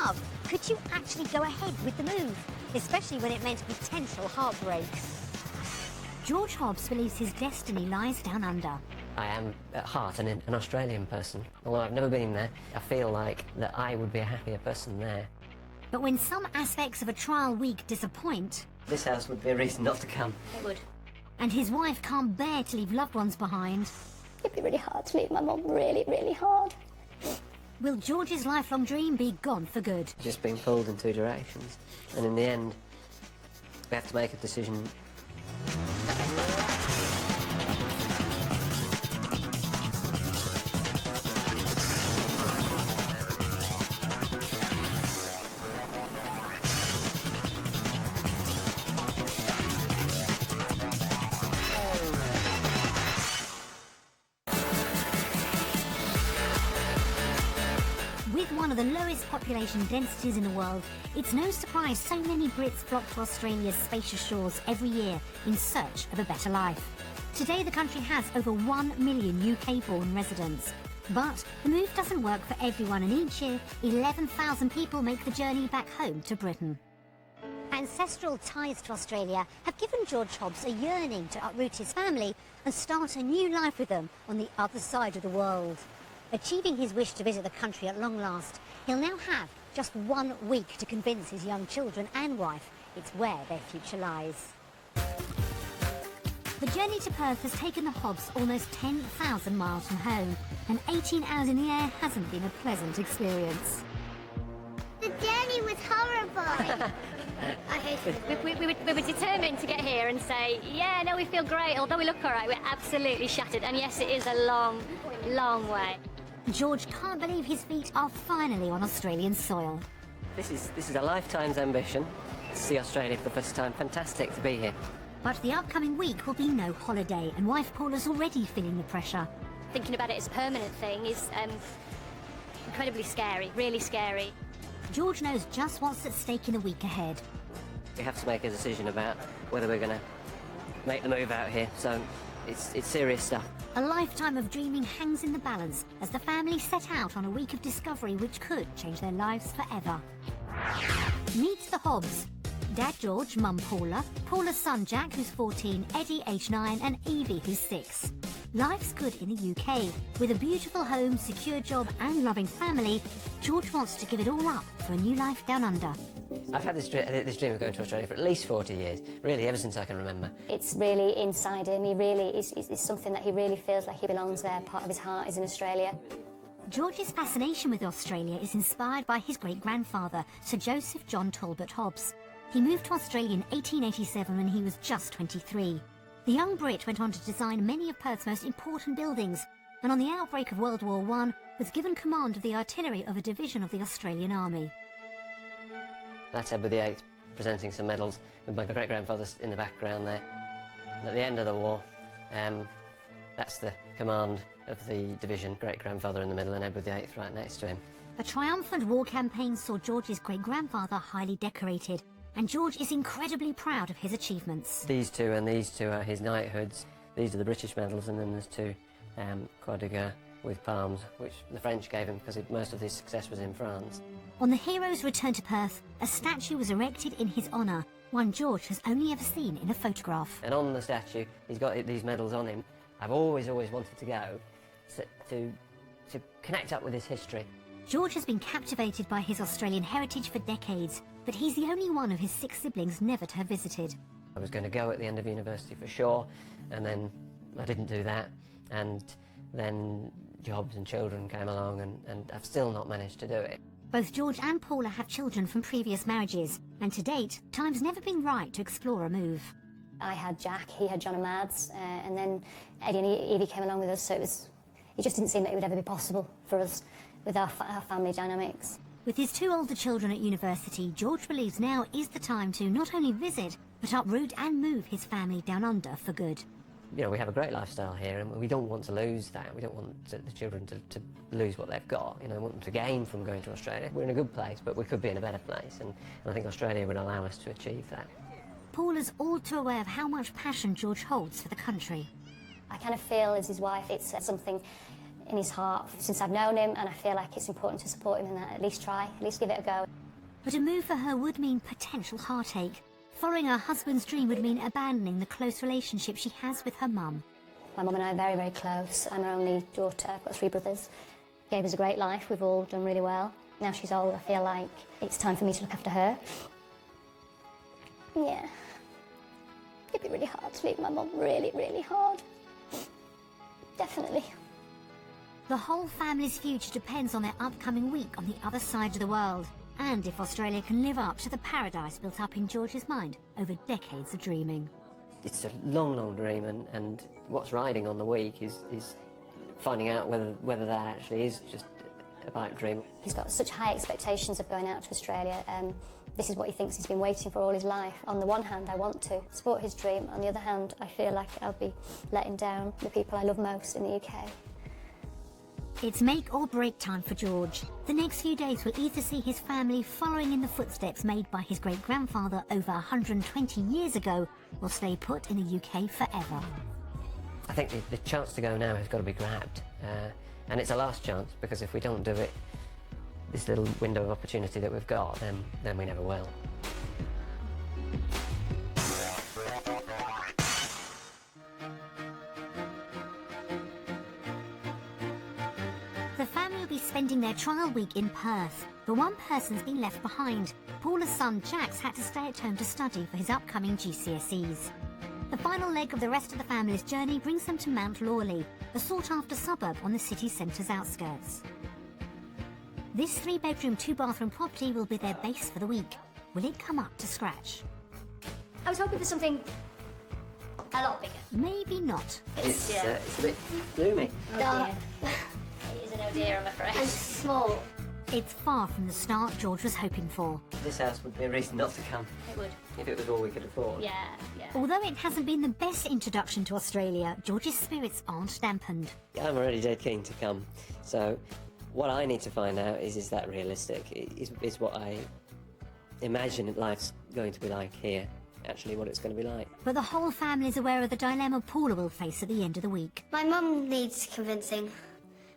love, could you actually go ahead with the move? Especially when it meant potential heartbreaks. George Hobbs believes his destiny lies down under. I am, at heart, an Australian person. Although I've never been there, I feel like that I would be a happier person there. But when some aspects of a trial week disappoint... This house would be a reason not to come. It would. And his wife can't bear to leave loved ones behind. It'd be really hard to leave my mum, really, really hard. Will George's lifelong dream be gone for good? Just being pulled in two directions. And in the end, we have to make a decision. With one of the lowest population densities in the world, it's no surprise so many Brits flock to Australia's spacious shores every year in search of a better life. Today the country has over 1 million UK-born residents. But the move doesn't work for everyone, and each year 11,000 people make the journey back home to Britain. Ancestral ties to Australia have given George Hobbs a yearning to uproot his family and start a new life with them on the other side of the world. Achieving his wish to visit the country at long last, he'll now have just 1 week to convince his young children and wife it's where their future lies. The journey to Perth has taken the Hobbs almost 10,000 miles from home, and 18 hours in the air hasn't been a pleasant experience. The journey was horrible. I hate it. We were determined to get here and say, yeah, no, we feel great. Although we look all right, we're absolutely shattered. And yes, it is a long, long way. George can't believe his feet are finally on Australian soil. This is a lifetime's ambition, to see Australia for the first time. Fantastic to be here. But the upcoming week will be no holiday, and wife Paula's already feeling the pressure. Thinking about it as a permanent thing is incredibly scary, really scary. George knows just what's at stake in the week ahead. We have to make a decision about whether we're going to make the move out here, so it's serious stuff. A lifetime of dreaming hangs in the balance as the family set out on a week of discovery which could change their lives forever. Meet the Hobbs. Dad George, Mum Paula, Paula's son Jack, who's 14, Eddie, age 9, and Evie, who's 6. Life's good in the UK. With a beautiful home, secure job and loving family, George wants to give it all up for a new life down under. I've had this dream of going to Australia for at least 40 years, really, ever since I can remember. It's really inside him. He really is something that he really feels like he belongs there. Part of his heart is in Australia. George's fascination with Australia is inspired by his great-grandfather, Sir Joseph John Talbot Hobbs. He moved to Australia in 1887 when he was just 23. The young Brit went on to design many of Perth's most important buildings, and on the outbreak of World War I was given command of the artillery of a division of the Australian Army. That's Edward VIII presenting some medals with my great-grandfather in the background there. And at the end of the war, that's the command of the division, great-grandfather in the middle and Edward VIII right next to him. A triumphant war campaign saw George's great-grandfather highly decorated, and George is incredibly proud of his achievements. These two and these two are his knighthoods. These are the British medals, and then there's two Croix de Guerre with palms, which the French gave him because most of his success was in France. On the hero's return to Perth, a statue was erected in his honour, one George has only ever seen in a photograph. And on the statue, he's got these medals on him. I've always wanted to go to connect up with his history. George has been captivated by his Australian heritage for decades, but he's the only one of his 6 siblings never to have visited. I was going to go at the end of university for sure, and then I didn't do that, and then jobs and children came along, and I've still not managed to do it. Both George and Paula have children from previous marriages, and to date, time's never been right to explore a move. I had Jack, he had John and Mads, and then Eddie and Evie came along with us, so it just didn't seem that it would ever be possible for us with our family dynamics. With his 2 older children at university, George believes now is the time to not only visit, but uproot and move his family down under for good. You know, we have a great lifestyle here, and we don't want to lose that. We don't want the children to lose what they've got. You know, we want them to gain from going to Australia. We're in a good place, but we could be in a better place, and I think Australia would allow us to achieve that. Paula's all too aware of how much passion George holds for the country. I kind of feel, as his wife, it's something in his heart since I've known him, and I feel like it's important to support him in that. At least try, at least give it a go. But a move for her would mean potential heartache. Following her husband's dream would mean abandoning the close relationship she has with her mum. My mum and I are very, very close. I'm her only daughter. I've got 3 brothers. Gave us a great life. We've all done really well. Now she's old, I feel like it's time for me to look after her. Yeah. It'd be really hard to leave my mum. Really, really hard. Definitely. The whole family's future depends on their upcoming week on the other side of the world, and if Australia can live up to the paradise built up in George's mind over decades of dreaming. It's a long, long dream, and what's riding on the week is finding out whether that actually is just a pipe dream. He's got such high expectations of going out to Australia, and this is what he thinks he's been waiting for all his life. On the one hand, I want to support his dream. On the other hand, I feel like I'll be letting down the people I love most in the UK. It's make or break time for George. The next few days will either see his family following in the footsteps made by his great-grandfather over 120 years ago, or stay put in the UK forever. I think the chance to go now has got to be grabbed, and it's a last chance, because if we don't do it, this little window of opportunity that we've got, then we never will. The family will be spending their trial week in Perth, but one person's been left behind. Paula's son Jax had to stay at home to study for his upcoming GCSEs. The final leg of the rest of the family's journey brings them to Mount Lawley, a sought-after suburb on the city centre's outskirts. This 3-bedroom, 2-bathroom property will be their base for the week. Will it come up to scratch? I was hoping for something a lot bigger. Maybe not. It's a bit gloomy. Oh dear. It is an oh dear, I'm afraid. And small. It's far from the start George was hoping for. This house would be a reason not to come. It would. If it was all we could afford. Yeah, yeah. Although it hasn't been the best introduction to Australia, George's spirits aren't dampened. I'm already dead keen to come, so what I need to find out is that realistic? Is what I imagine life's going to be like here actually what it's going to be like? But the whole family is aware of the dilemma Paula will face at the end of the week. My mum needs convincing,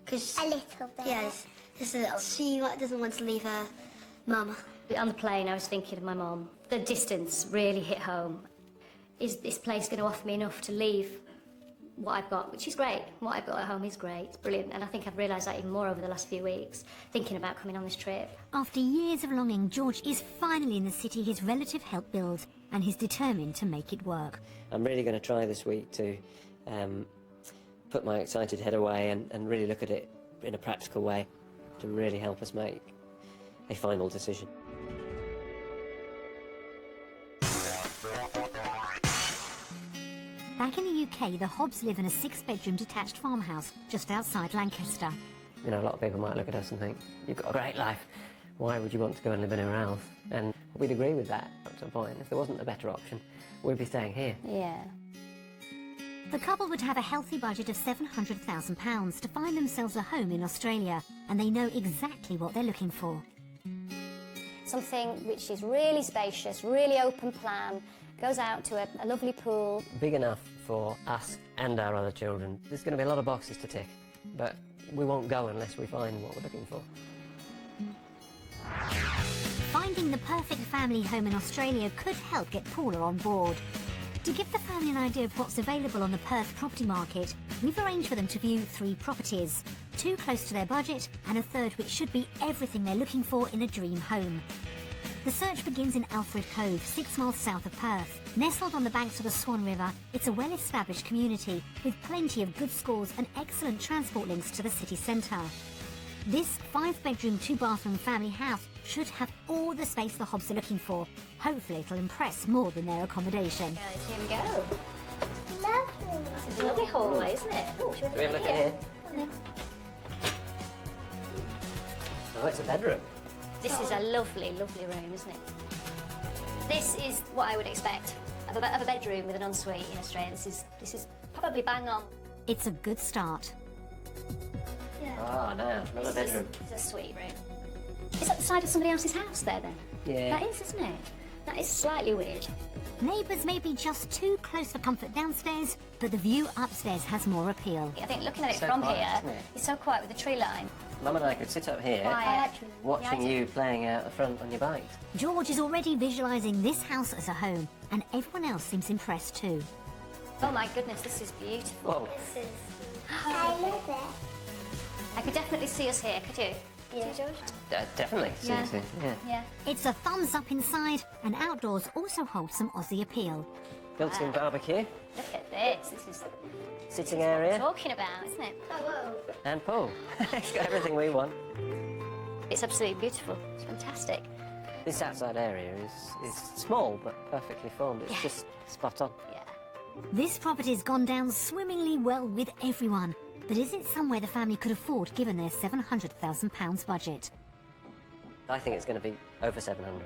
because A little bit. yes, just a little. She doesn't want to leave her mum. On the plane, I was thinking of my mum. The distance really hit home. Is this place going to offer me enough to leave what I've got, which is great. What I've got at home is great, it's brilliant, and I think I've realised that even more over the last few weeks, thinking about coming on this trip. After years of longing, George is finally in the city his relative helped build, and he's determined to make it work. I'm really going to try this week to put my excited head away and really look at it in a practical way to really help us make a final decision. Back in the UK, the Hobbs live in a 6-bedroom detached farmhouse just outside Lancaster. You know, a lot of people might look at us and think, you've got a great life, why would you want to go and live anywhere else? And we'd agree with that up to a point. If there wasn't a better option, we'd be staying here. Yeah. The couple would have a healthy budget of £700,000 to find themselves a home in Australia, and they know exactly what they're looking for. Something which is really spacious, really open plan, goes out to a lovely pool. Big enough for us and our other children. There's going to be a lot of boxes to tick, but we won't go unless we find what we're looking for. Finding the perfect family home in Australia could help get Paula on board. To give the family an idea of what's available on the Perth property market, we've arranged for them to view 3 properties, 2 close to their budget and a third which should be everything they're looking for in a dream home. The search begins in Alfred Cove, 6 miles south of Perth. Nestled on the banks of the Swan River, it's a well-established community with plenty of good schools and excellent transport links to the city centre. This 5-bedroom, 2-bathroom family house should have all the space the Hobbs are looking for. Hopefully it'll impress more than their accommodation. Guys, here we go. Lovely. It's a lovely hallway, isn't it? Oh, Can we have a look at here? Oh, it's a bedroom. This is a lovely, lovely room, isn't it? This is what I would expect of a bedroom with an ensuite in Australia. This is probably bang on. It's a good start. Oh, no, another bedroom. It's a sweet room. Is that the side of somebody else's house there, then? Yeah. That is, isn't it? That is slightly weird. Neighbours may be just too close for comfort downstairs, but the view upstairs has more appeal. I think looking at it So from quiet, here, isn't it? it's so quiet with the tree line. Mum and I could sit up here Quiet. watching you playing out the front on your bike. George is already visualising this house as a home, and everyone else seems impressed too. Oh my goodness, this is beautiful. Whoa. This is... I love it. I could definitely see us here, could you? Yeah. See, George? Definitely, Yeah. seriously. Yeah. Yeah. It's a thumbs up inside, and outdoors also holds some Aussie appeal. Built-in barbecue, Look at this. This is sitting what we're area, talking about, isn't it? Oh, whoa. and pool. It's got everything we want. It's absolutely beautiful. It's fantastic. This outside area is small but perfectly formed. It's just spot on. Yeah. This property's gone down swimmingly well with everyone, but is it somewhere the family could afford given their £700,000 budget? I think it's going to be over 700.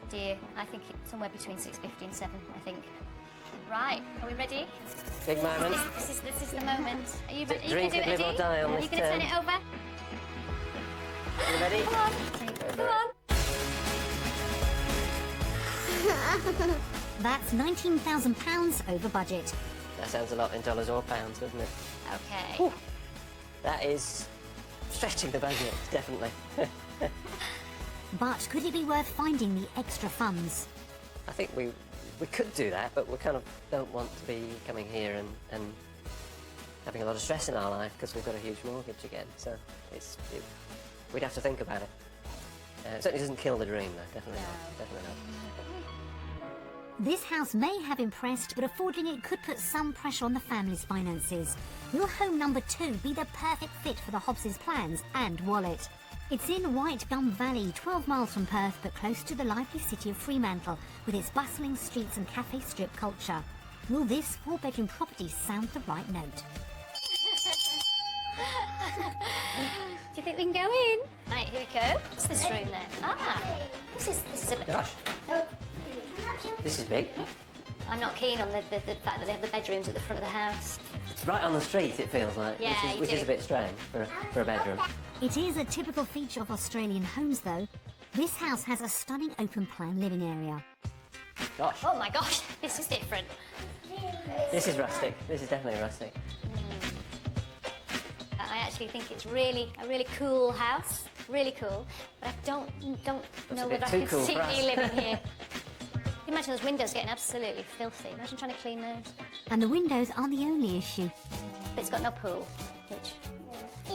Do you? I think it's somewhere between 650 and 7, I think. Right, are we ready? Big moment. This is the moment. Are you ready? Drink You it, can do live it, or die on Are this you going to turn turn. it over? You ready? Come on. Come on. That's £19,000 over budget. That sounds a lot in dollars or pounds, doesn't it? Okay. That is stretching the budget, definitely. But could it be worth finding the extra funds? I think we could do that, but we kind of don't want to be coming here and having a lot of stress in our life because we've got a huge mortgage again. So we'd have to think about it. It certainly doesn't kill the dream, though. Definitely not. Definitely not. This house may have impressed, but affording it could put some pressure on the family's finances. Will home number 2 be the perfect fit for the Hobbses' plans and wallet? It's in White Gum Valley, 12 miles from Perth, but close to the lively city of Fremantle, with its bustling streets and cafe strip culture. Will this 4-bedroom property sound the right note? Do you think we can go in? Right, here we go. What's this room then? Ah, this is a bit... Gosh, this is big. I'm not keen on the fact that they have the bedrooms at the front of the house. It's right on the street, it feels like, Yeah, you which is do. a bit strange for a bedroom. It is a typical feature of Australian homes, though. This house has a stunning open-plan living area. Gosh, Oh my gosh, this is different. this is rustic. This is definitely rustic. I actually think it's really a really cool house, really cool. But I don't a know bit whether I too can cool see for us. me living here. Imagine those windows getting absolutely filthy. Imagine trying to clean those. And the windows are the only issue. But it's got no pool, which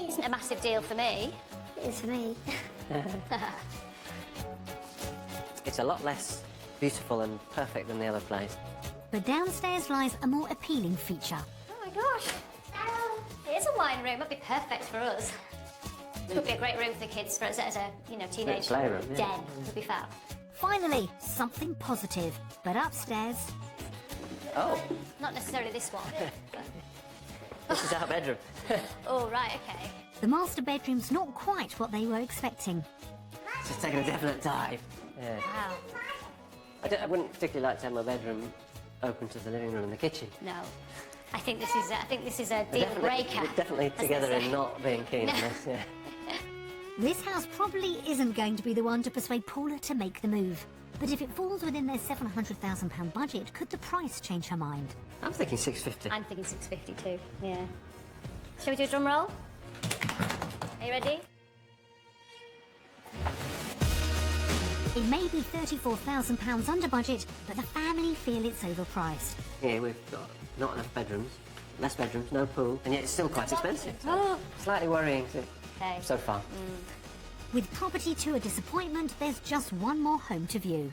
isn't a massive deal for me. It's for me. It's a lot less beautiful and perfect than the other place. But downstairs lies a more appealing feature. Oh my gosh. It is a wine room. That'd be perfect for us. It would be a great room for the kids, for us as a teenage playroom, yeah. den. Would be fab. Finally, something positive. But upstairs, Oh, Not necessarily this one. this is our bedroom. Oh right, okay. the master bedroom's not quite what they were expecting. It's just taking a definite dive. Yeah. Wow. I wouldn't particularly like to have my bedroom open to the living room and the kitchen. No. I think this is a deal We're breaker. definitely as they together say. in not being keen on this. Yeah. This house probably isn't going to be the one to persuade Paula to make the move. But if it falls within their £700,000 budget, could the price change her mind? I'm thinking 650. I'm thinking 650 too. Yeah. Shall we do a drum roll? Are you ready? It may be £34,000 under budget, but the family feel it's overpriced. Here we've got not enough bedrooms, less bedrooms, no pool, and yet it's still quite expensive. So Oh. slightly worrying Okay. so far. With property to a disappointment, there's just one more home to view.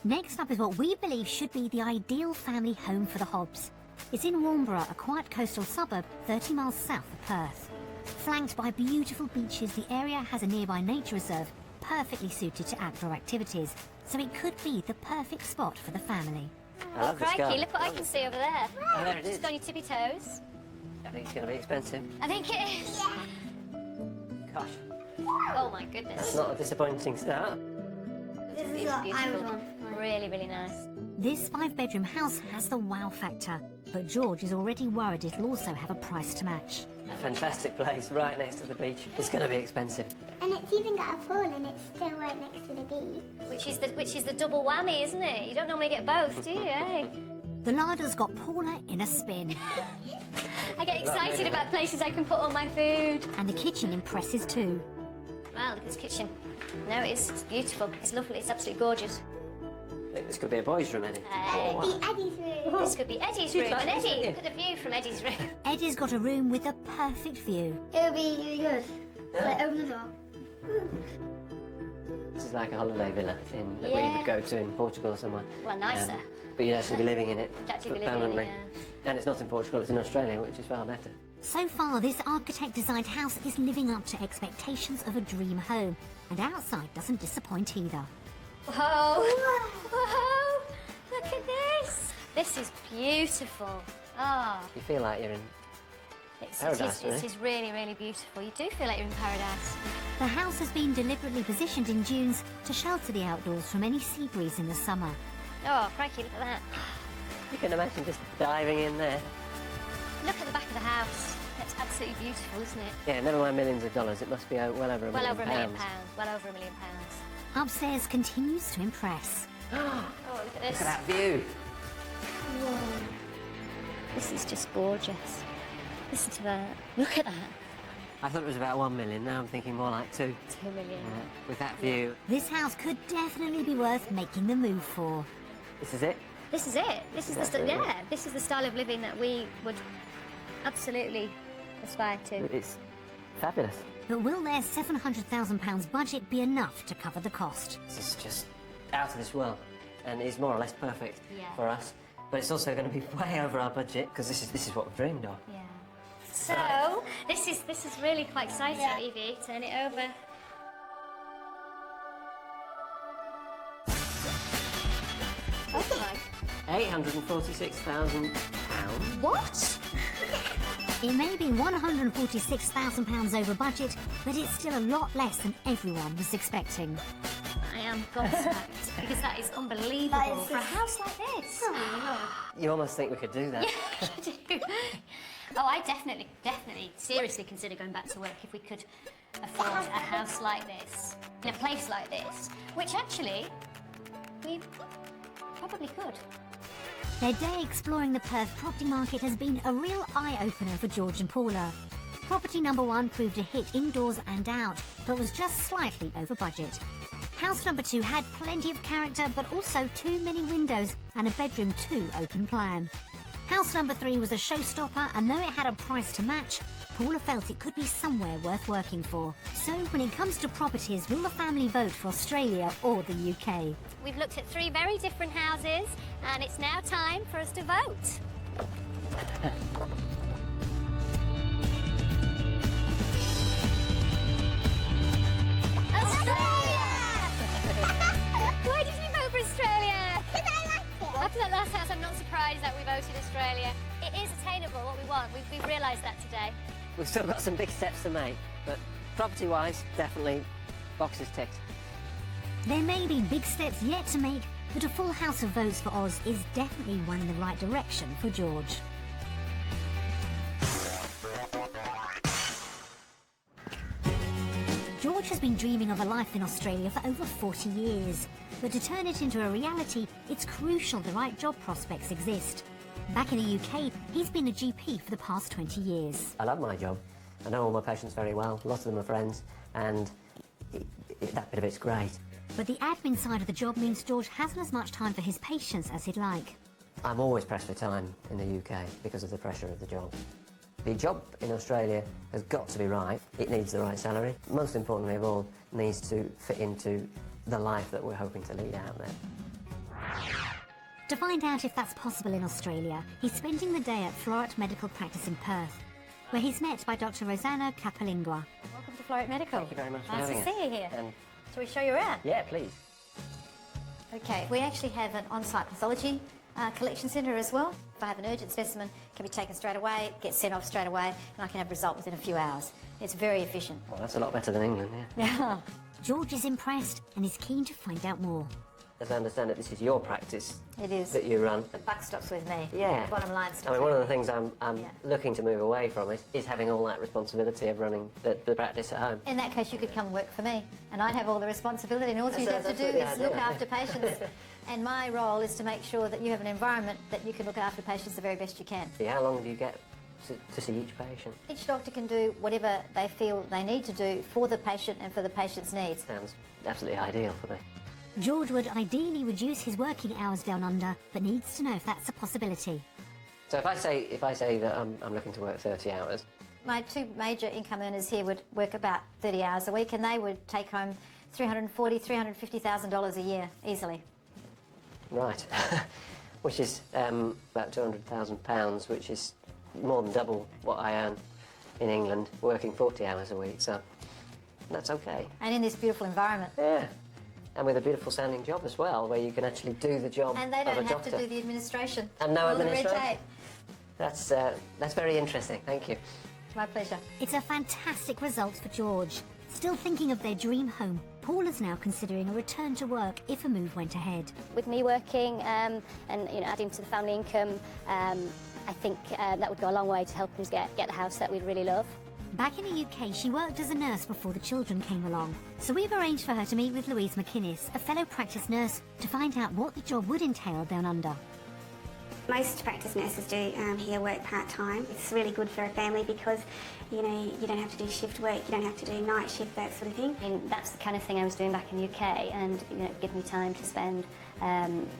Next up is what we believe should be the ideal family home for the Hobbs. It's in Warnborough, a quiet coastal suburb 30 miles south of Perth. Flanked by beautiful beaches, the area has a nearby nature reserve perfectly suited to outdoor activities, so it could be the perfect spot for the family. I love this Crikey, garden. look what I can see over there. Oh, there it is. Just on your tippy toes. I think it's going to be expensive. I think it is. Gosh, Oh my goodness. it's not a disappointing start. This is It's what I beautiful. want. Really, really nice. This 5-bedroom house has the wow factor, but George is already worried it'll also have a price to match. A fantastic place right next to the beach. It's going to be expensive. And it's even got a pool and it's still right next to the beach. Which is the double whammy, isn't it? You don't normally get both, do you? Eh? The larder's got Paula in a spin, I get excited about places I can put all my food. and the kitchen impresses too. Wow, look at this kitchen. No, it's beautiful. It's lovely. It's absolutely gorgeous. I think this could be a boys' room, Eddie. The Eddie's room. This could be Eddie's room. like And this, Eddie, don't you? look at the view from Eddie's room. Eddie's got a room with a perfect view. It'll be really good. Like, open the door. This is like a holiday villa that we Yeah. would go to in Portugal or somewhere. Well, nicer. But you'd actually be living in it Actually be living in it, permanently. And it's not in Portugal, it's in Australia, which is far better. So far, this architect-designed house is living up to expectations of a dream home, and outside doesn't disappoint either. Whoa! Whoa! Look at this. This is beautiful. Ah, You feel like you're in it Paradise, is really, really beautiful. You do feel like you're in paradise. The house has been deliberately positioned in dunes to shelter the outdoors from any sea breeze in the summer. Oh, crikey, look at that. You can imagine just diving in there. Look at the back of the house. It's absolutely beautiful, isn't it? Yeah, never mind millions of dollars, it must be well over a Well million over £1 million pounds. Well over £1 million pounds. Upstairs continues to impress. Oh, look at this. Look at that view. This is just gorgeous. Listen to that. Look at that. I thought it was about 1 million, now I'm thinking more like 2. 2 million. With that view. This house could definitely be worth making the move for. This is it. This is it. This is That's the really yeah. This is the style of living that we would absolutely aspire to. It's fabulous. But will their £700,000 budget be enough to cover the cost? This is just out of this world and is more or less perfect Yeah. for us. But it's also going to be way over our budget because this is what we've dreamed of. Yeah. So this is really quite exciting, Yeah. Evie. Turn it over. Oh my! £846,000. What? It may be £146,000 over budget, but it's still a lot less than everyone was expecting. I am gobsmacked because that is unbelievable That is for a house like this. You almost think we could do that. I do. Oh, I definitely, seriously consider going back to work if we could afford a house like this, in a place like this, which actually we probably could. Their day exploring the Perth property market has been a real eye-opener for George and Paula. Property number 1 proved a hit indoors and out, but was just slightly over budget. House number 2 had plenty of character, but also too many windows and a bedroom 2 open plan. House number 3 was a showstopper, and though it had a price to match, Paula felt it could be somewhere worth working for. So when it comes to properties, will the family vote for Australia or the UK? We've looked at 3 very different houses, and it's now time for us to vote. Why did you vote for Australia? Because I liked it. After that last house, I'm not surprised that we voted Australia. It is attainable, what we want. We've realised that today. We've still got some big steps to make, but property-wise, definitely boxes ticked. There may be big steps yet to make, but a full house of votes for Oz is definitely one in the right direction for George. George has been dreaming of a life in Australia for over 40 years, but to turn it into a reality, it's crucial the right job prospects exist. Back in the UK, he's been a GP for the past 20 years. I love my job. I know all my patients very well. Lots of them are friends, and that bit of it's great. But the admin side of the job means George hasn't as much time for his patients as he'd like. I'm always pressed for time in the UK because of the pressure of the job. The job in Australia has got to be right. It needs the right salary. Most importantly of all, needs to fit into the life that we're hoping to lead out there. To find out if that's possible in Australia, he's spending the day at Floret Medical Practice in Perth, where he's met by Dr. Rosanna Capolingua. Welcome to Floret Medical. Thank you very much for Nice having to us. see you here. And Shall we show you around? yeah, please. Okay, we actually have an on-site pathology collection centre as well. If I have an urgent specimen, it can be taken straight away, get sent off straight away, and I can have a result within a few hours. It's very efficient. Well, that's a lot better than England, yeah. Yeah. George is impressed and is keen to find out more. as I understand it, this is your practice It is. that you run. The buck stops with me. Yeah. The bottom line I stops mean, one of with the me. things I'm looking to move away from is having all that responsibility of running the practice at home. In that case, you could come and work for me, and I'd have all the responsibility, and all you'd have to do That's is the look idea. after patients. And my role is to make sure that you have an environment that you can look after patients the very best you can. How long do you get to see each patient? Each doctor can do whatever they feel they need to do for the patient and for the patient's needs. Sounds absolutely ideal for me. George would ideally reduce his working hours down under, but needs to know if that's a possibility. So if I say that I'm looking to work 30 hours, My two major income earners here would work about 30 hours a week, and they would take home $340,000, $350,000 a year easily. right, which is about £200,000, which is more than double what I earn in England, working 40 hours a week, so that's okay. And in this beautiful environment. Yeah, and with a beautiful sounding job as well, where you can actually do the job And they of a don't have doctor. to do the administration. And no all the red administration? tape. That's very interesting, thank you. My pleasure. It's a fantastic result for George. Still thinking of their dream home, Paula's now considering a return to work if a move went ahead. With me working and adding to the family income, I think that would go a long way to help us get the house that we really love. Back in the UK, she worked as a nurse before the children came along. So we've arranged for her to meet with Louise McInnes, a fellow practice nurse, to find out what the job would entail down under. Most practice nurses do here work part-time. It's really good for a family because, you don't have to do shift work, you don't have to do night shift, that sort of thing. And that's the kind of thing I was doing back in the UK, and it gave me time to spend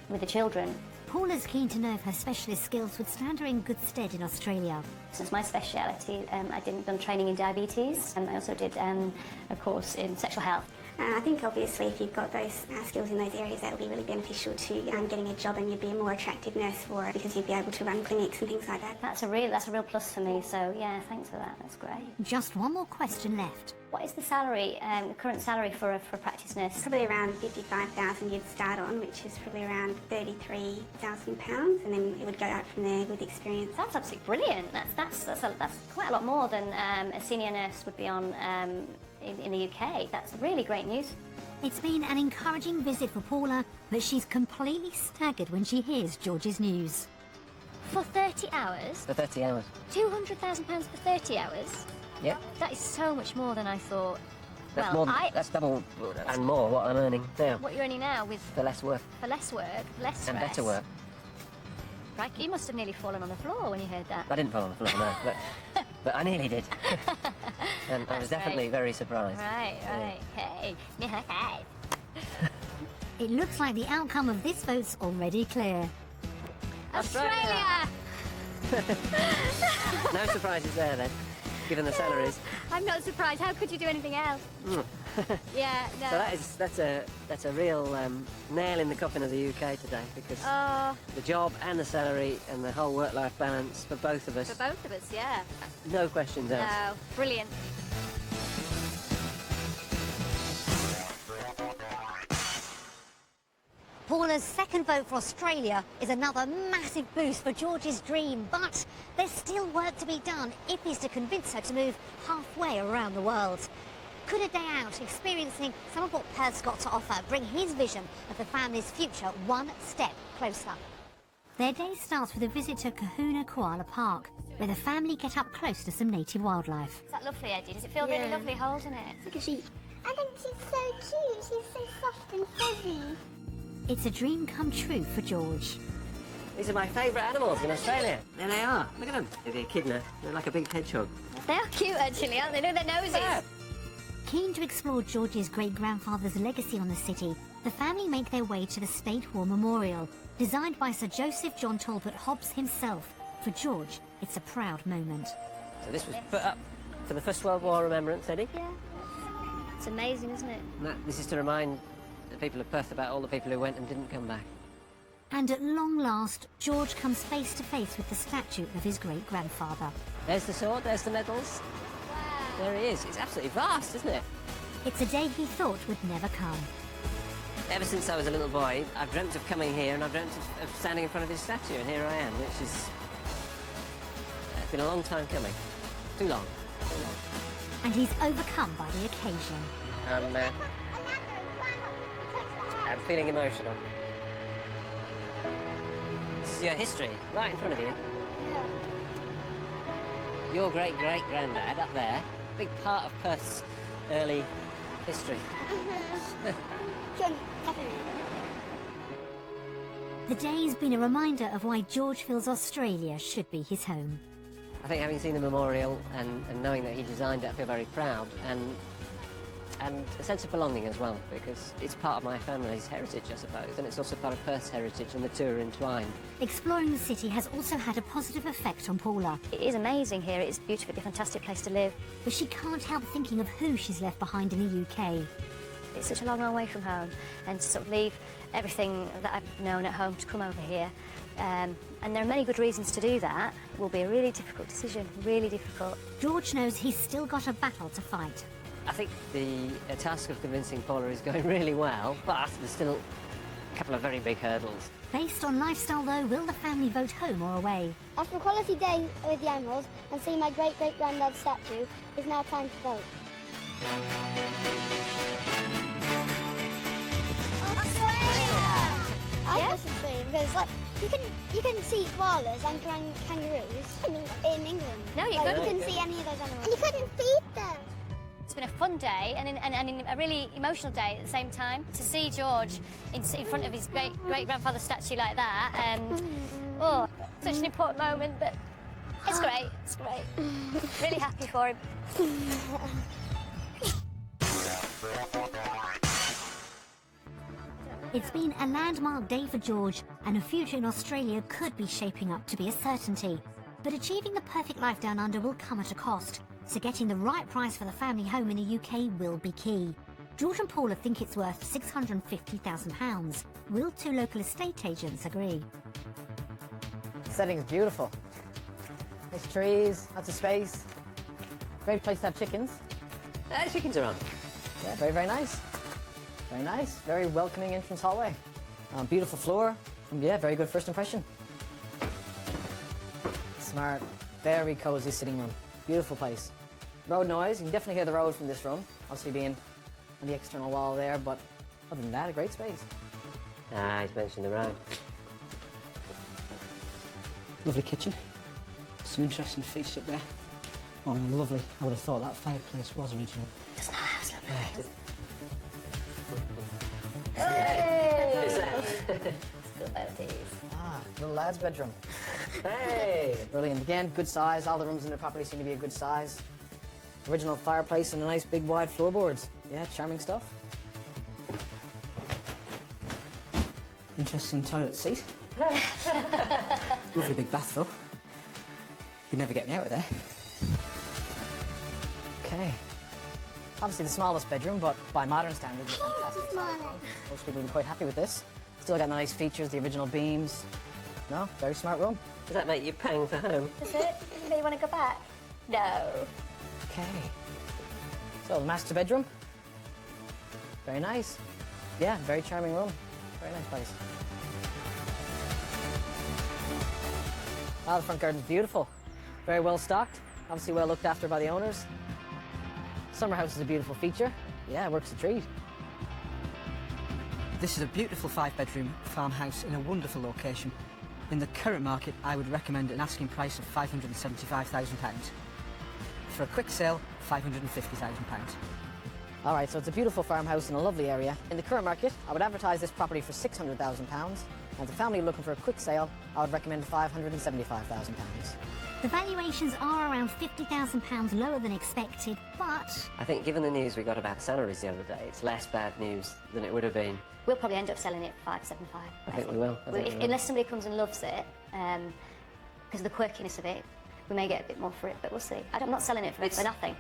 with the children. Paula's keen to know if her specialist skills would stand her in good stead in Australia. Since my speciality, I done training in diabetes, and I also did a course in sexual health. I think obviously if you've got those skills in those areas, that will be really beneficial to getting a job, and you'd be a more attractive nurse for it because you'd be able to run clinics and things like that. That's a real plus for me. So yeah, thanks for that. That's great. Just one more question left. What is the salary, the current salary for a practice nurse? Probably around 55,000 you'd start on, which is probably around £33,000, and then it would go up from there with experience. That's absolutely brilliant. That's quite a lot more than a senior nurse would be on in the UK. That's really great news. It's been an encouraging visit for Paula, but she's completely staggered when she hears George's news. For 30 hours? For 30 hours. £200,000 for 30 hours? Yeah. That is so much more than I thought. That's well, more than, that's double and more what I'm earning now. what you're earning now with For less work for less work, less stress. and better work. Right, you must have nearly fallen on the floor when you heard that. I didn't fall on the floor, no, but I nearly did. And I was That's definitely right. very surprised. Right. Hey. It looks like the outcome of this vote's already clear. Australia! No surprises there then, given the salaries. I'm not surprised. How could you do anything else? Yeah, no. So that's a real nail in the coffin of the UK today, because Oh, the job and the salary and the whole work-life balance for both of us, for both of us, yeah. no questions asked. No, brilliant. Paula's second vote for Australia is another massive boost for George's dream, but there's still work to be done if he's to convince her to move halfway around the world. Could a day out experiencing some of what Perth's got to offer bring his vision of the family's future one step closer? Their day starts with a visit to Kahuna Koala Park, where the family get up close to some native wildlife. Is that lovely, Eddie? Does it feel really lovely holding it? Look at she. I think she's so cute. She's so soft and fuzzy. It's a dream come true for George. These are my favourite animals in Australia. There they are. Look at them. They're the echidna. They're like a big hedgehog. They are cute, actually, aren't they? Look at their noses. Yeah. Keen to explore George's great-grandfather's legacy on the city, the family make their way to the State War Memorial, designed by Sir Joseph John Talbot Hobbs himself. For George, it's a proud moment. So this was put up for the First World War remembrance, Eddie. Yeah. It's amazing, isn't it? And this is to remind the people of Perth about all the people who went and didn't come back. And at long last, George comes face to face with the statue of his great-grandfather. There's the sword, there's the medals. There he is. It's absolutely vast, isn't it? It's a day he thought would never come. Ever since I was a little boy, I've dreamt of coming here, and I've dreamt of standing in front of his statue, and here I am, which is... It's been a long time coming. Too long. And he's overcome by the occasion. I'm feeling emotional. This is your history, right in front of you. Yeah. Your great-great-granddad up there, big part of Perth's early history. Johnny, definitely. The day's been a reminder of why George feels Australia should be his home. I think having seen the memorial and knowing that he designed it, I feel very proud and a sense of belonging as well, because it's part of my family's heritage, I suppose, and it's also part of Perth's heritage, and the two are entwined. Exploring the city has also had a positive effect on Paula, It is amazing here. It's beautiful, a fantastic place to live. but she can't help thinking of who she's left behind in the UK. It's such a long, long way from home, and to sort of leave everything that I've known at home to come over here. And there are many good reasons to do that. It will be a really difficult decision, really difficult. George knows he's still got a battle to fight. I think the task of convincing Paula is going really well, but there's still a couple of very big hurdles. Based on lifestyle, though, will the family vote home or away? After a quality day with the animals and seeing my great-great-granddad's statue, it's now time to vote. I love Australia because, like, you can see koalas and kangaroos in England. No, you Like, couldn't. You couldn't see any of those animals. And you couldn't feed them. It's been a fun day and a really emotional day at the same time. To see George in front of his great-grandfather's statue like that, oh, such an important moment, but it's great, it's great. Really happy for him. It's been a landmark day for George, and a future in Australia could be shaping up to be a certainty. But achieving the perfect life down under will come at a cost, so getting the right price for the family home in the UK will be key. George and Paula think it's worth £650,000. Will two local estate agents agree? The setting is beautiful. Nice trees, lots of space. Great place to have chickens. Chickens are on. Yeah, very, very nice. Very nice. Very welcoming entrance hallway. Beautiful floor. And yeah, very good first impression. Smart, very cozy sitting room. Beautiful place. Road noise, you can definitely hear the road from this room, obviously being on the external wall there, but other than that, a great space. Ah, he's mentioned the road. Lovely kitchen. Some interesting features up there. Oh, lovely. I would have thought that fireplace was original. Doesn't that house look great? Little lad's bedroom. Hey! Brilliant. Again, good size. All the rooms in the property seem to be a good size. Original fireplace and a nice big wide floorboards. Yeah, charming stuff. Interesting toilet seat. Lovely big bath though. You'd never get me out of there. Okay. Obviously the smallest bedroom, but by modern standards, it's fantastic. Most people will be quite happy with this. Still got the nice features, the original beams. No, very smart room. Does that make you pang for home? Is it? Do you want to go back? No. Okay. So the master bedroom. Very nice. Yeah, very charming room. Very nice place. Ah, the front garden's beautiful. Very well stocked. Obviously well looked after by the owners. Summer house is a beautiful feature. Yeah, it works a treat. This is a beautiful 5-bedroom farmhouse in a wonderful location. In the current market, I would recommend an asking price of £575,000. For a quick sale, £550,000. All right, so it's a beautiful farmhouse in a lovely area. In the current market, I would advertise this property for £600,000. And if a family looking for a quick sale, I would recommend £575,000. The valuations are around £50,000 lower than expected, but I think given the news we got about salaries the other day, it's less bad news than it would have been. We'll probably end up selling it for £575,000. I think we will. Unless somebody comes and loves it, because of the quirkiness of it, we may get a bit more for it, but we'll see. I'm not selling it for nothing.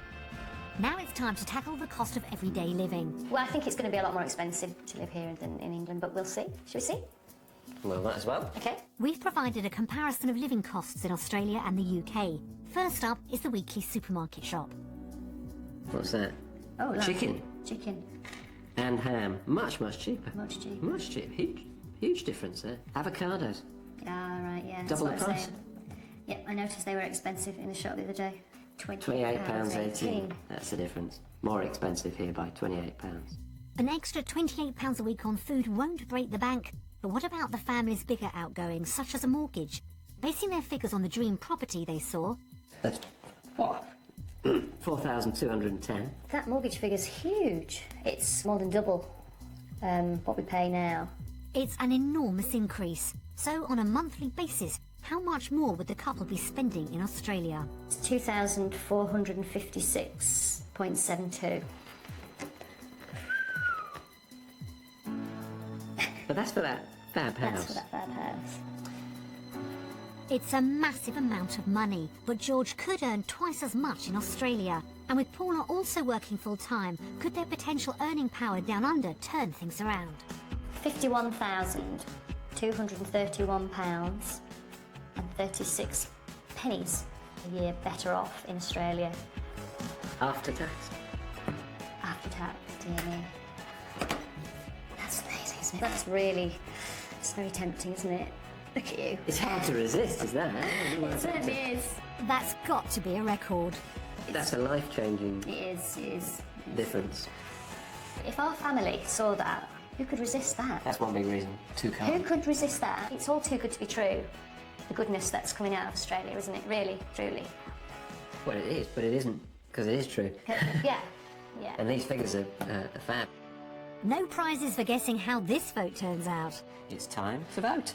now it's time to tackle the cost of everyday living. Well, I think it's going to be a lot more expensive to live here than in England, but we'll see. Shall we see? Well, might as well. Okay. We've provided a comparison of living costs in Australia and the UK. First up is the weekly supermarket shop. What's that? Oh, lovely. Chicken. Chicken. And ham. Much cheaper. Much cheaper. Much cheaper. Huge difference there. Avocados. Ah, right, yeah. Double the that's what I was price. saying. Yeah, I noticed they were expensive in the shop the other day. £28.18. That's the difference. More expensive here by £28. An extra £28 a week on food won't break the bank, but what about the family's bigger outgoings, such as a mortgage? Basing their figures on the dream property they saw, That's what? 4,210. That mortgage figure's huge. It's more than double what we pay now. it's an enormous increase. So on a monthly basis, how much more would the couple be spending in Australia? It's 2,456.72. But that's for that fab house. That's for that fab house. It's a massive amount of money, but George could earn twice as much in Australia. And with Paula also working full-time, could their potential earning power down under turn things around? £51,231 and 36 pennies a year better off in Australia. After tax. After tax, dear me. That's amazing, isn't it? That's really, it's very tempting, isn't it? Look at you. It's hard to resist, is that? It certainly is. That's got to be a record. That's a life-changing It is. difference. If our family saw that, who could resist that? That's one big reason to Who come. could resist that? It's all too good to be true. The goodness that's coming out of Australia, isn't it? Really, truly. Well, it is, but it isn't, because it is true. Yeah. And these figures are fab. No prizes for guessing how this vote turns out. It's time to vote.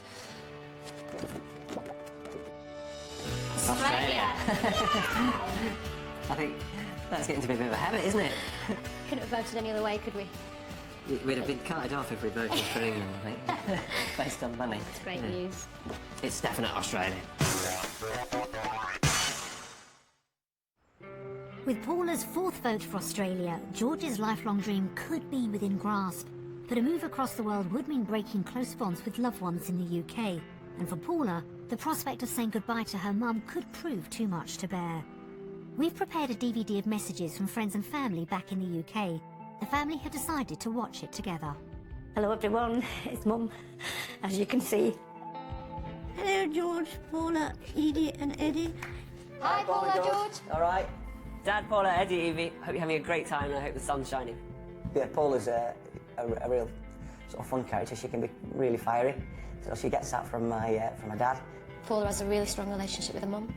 Australia. I think that's getting to be a bit of a habit, isn't it? Couldn't have voted any other way, could we? We'd have been carted off if we voted for England, I think, based on money. It's great news. It's definitely Australia. With Paula's fourth vote for Australia, George's lifelong dream could be within grasp. But a move across the world would mean breaking close bonds with loved ones in the UK. And for Paula, the prospect of saying goodbye to her mum could prove too much to bear. We've prepared a DVD of messages from friends and family back in the UK. The family have decided to watch it together. Hello everyone, it's Mum, as you can see. Hello George, Paula, Edie and Eddie. Hi, Paula, George. All right. Dad, Paula, Eddie, Evie, hope you're having a great time and I hope the sun's shining. Yeah, Paula's a real sort of fun character. She can be really fiery. So she gets that from my dad. Paula has a really strong relationship with her mum.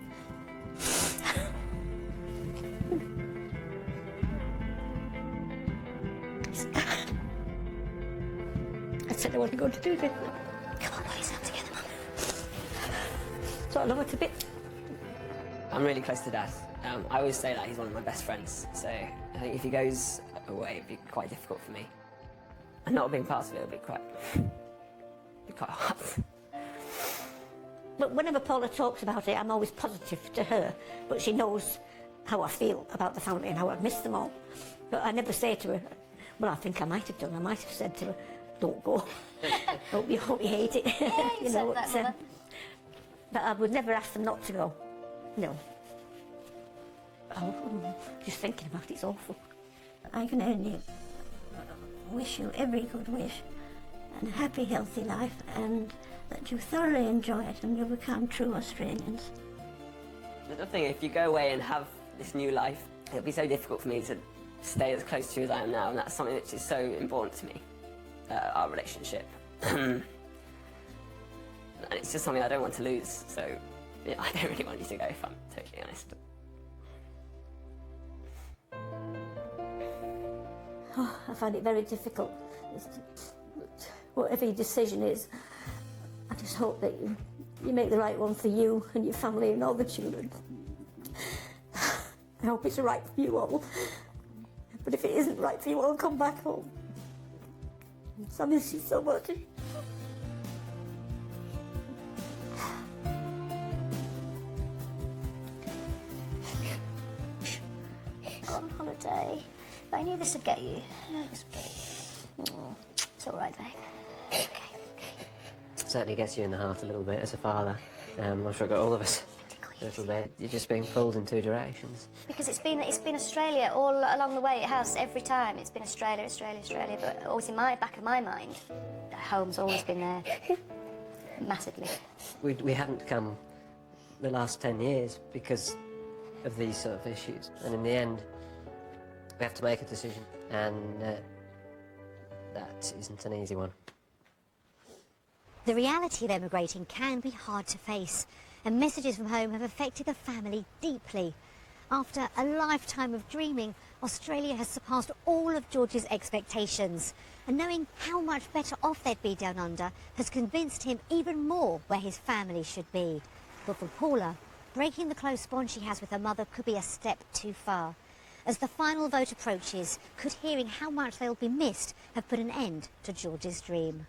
I said I wasn't going to do this. Come on, put your hands together, Mum. So I love her to bits. I'm really close to Dad. I always say that he's one of my best friends, so I think if he goes away, it'd be quite difficult for me. And not being part of it, it'll be quite hard. But whenever Paula talks about it, I'm always positive to her. But she knows how I feel about the family and how I've missed them all. But I never say to her, well, I think I might have done. I might have said to her, don't go. hope you hate it. Yeah, you said that, Mother. But I would never ask them not to go. No. Oh, just thinking about it's awful. I can only wish you every good wish and a happy, healthy life, and that you thoroughly enjoy it and you become true Australians. The thing, if you go away and have this new life, it'll be so difficult for me to stay as close to you as I am now, and that's something which is so important to me, our relationship. And it's just something I don't want to lose, so yeah, I don't really want you to go, if I'm totally honest. Oh, I find it very difficult. Whatever your decision is, I just hope that you make the right one for you and your family and all the children. I hope it's right for you all. But if it isn't right for you all, come back home. I miss you so much. Go on holiday. I knew this would get you. It's all right, babe. Certainly gets you in the heart a little bit as a father. I'm sure it got all of us a little bit. You're just being pulled in two directions. Because it's been Australia all along the way. It has every time. It's been Australia, Australia, Australia. But always in my back of my mind, home's always been there, massively. We hadn't come the last 10 years because of these sort of issues, and in the end, we have to make a decision. And that isn't an easy one. The reality of emigrating can be hard to face, and messages from home have affected the family deeply. After a lifetime of dreaming, Australia has surpassed all of George's expectations, and knowing how much better off they'd be down under has convinced him even more where his family should be. But for Paula, breaking the close bond she has with her mother could be a step too far. As the final vote approaches, could hearing how much they'll be missed have put an end to George's dream?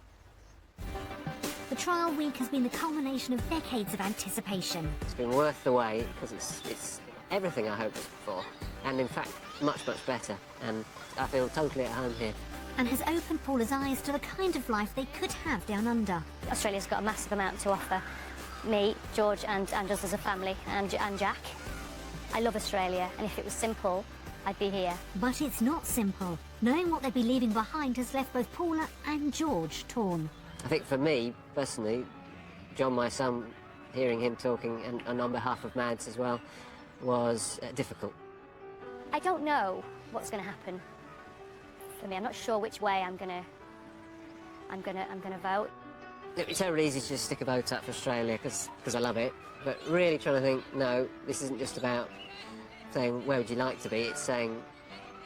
The trial week has been the culmination of decades of anticipation. It's been worth the wait because it's everything I hoped for, and in fact much better, and I feel totally at home here. And has opened Paula's eyes to the kind of life they could have down under. Australia's got a massive amount to offer me, George and us as a family, and Jack. I love Australia, and if it was simple, I'd be here. But it's not simple. Knowing what they'd be leaving behind has left both Paula and George torn. I think for me, personally, John, my son, hearing him talking, and on behalf of Mads as well, was difficult. I don't know what's going to happen for me. I'm not sure which way I'm gonna vote. It'd be terribly easy to just stick a vote up for Australia because I love it, but really trying to think, no, this isn't just about saying where would you like to be, it's saying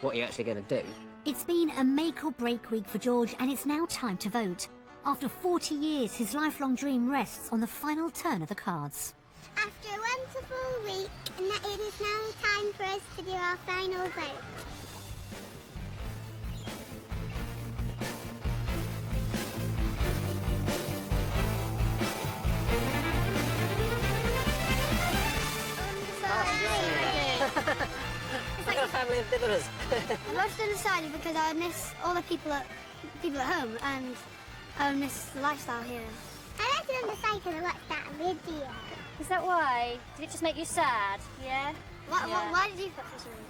what you're actually going to do. It's been a make or break week for George, and it's now time to vote. After 40 years, his lifelong dream rests on the final turn of the cards. After a wonderful week, it is now time for us to do our final vote. We've got a family of diddlers. I'm most undecided because I miss all the people at home, and I miss the lifestyle here. I like to undecided because I watched that video. Is that why? Did it just make you sad? Yeah? Why did you vote for Australia?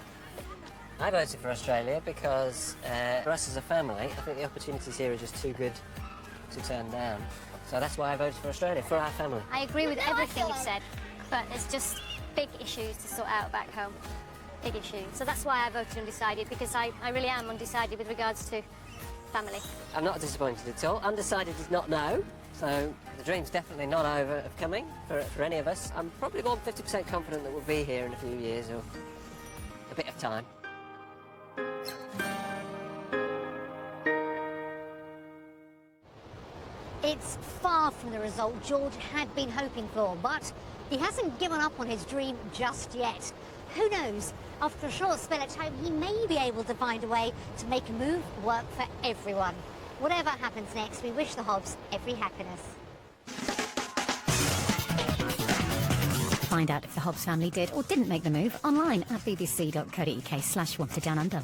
I voted for Australia because for us as a family, I think the opportunities here are just too good to turn down. So that's why I voted for Australia, for our family. I agree with everything you've said, but there's just big issues to sort out back home. Big issues. So that's why I voted undecided, because I really am undecided with regards to family. I'm not disappointed at all. Undecided is not no. So the dream's definitely not over of coming for any of us. I'm probably more than 50% confident that we'll be here in a few years or a bit of time. It's far from the result George had been hoping for, but he hasn't given up on his dream just yet. Who knows? After a short spell at home, he may be able to find a way to make a move work for everyone. Whatever happens next, we wish the Hobbs every happiness. Find out if the Hobbs family did or didn't make the move online at bbc.co.uk/wantedownunder.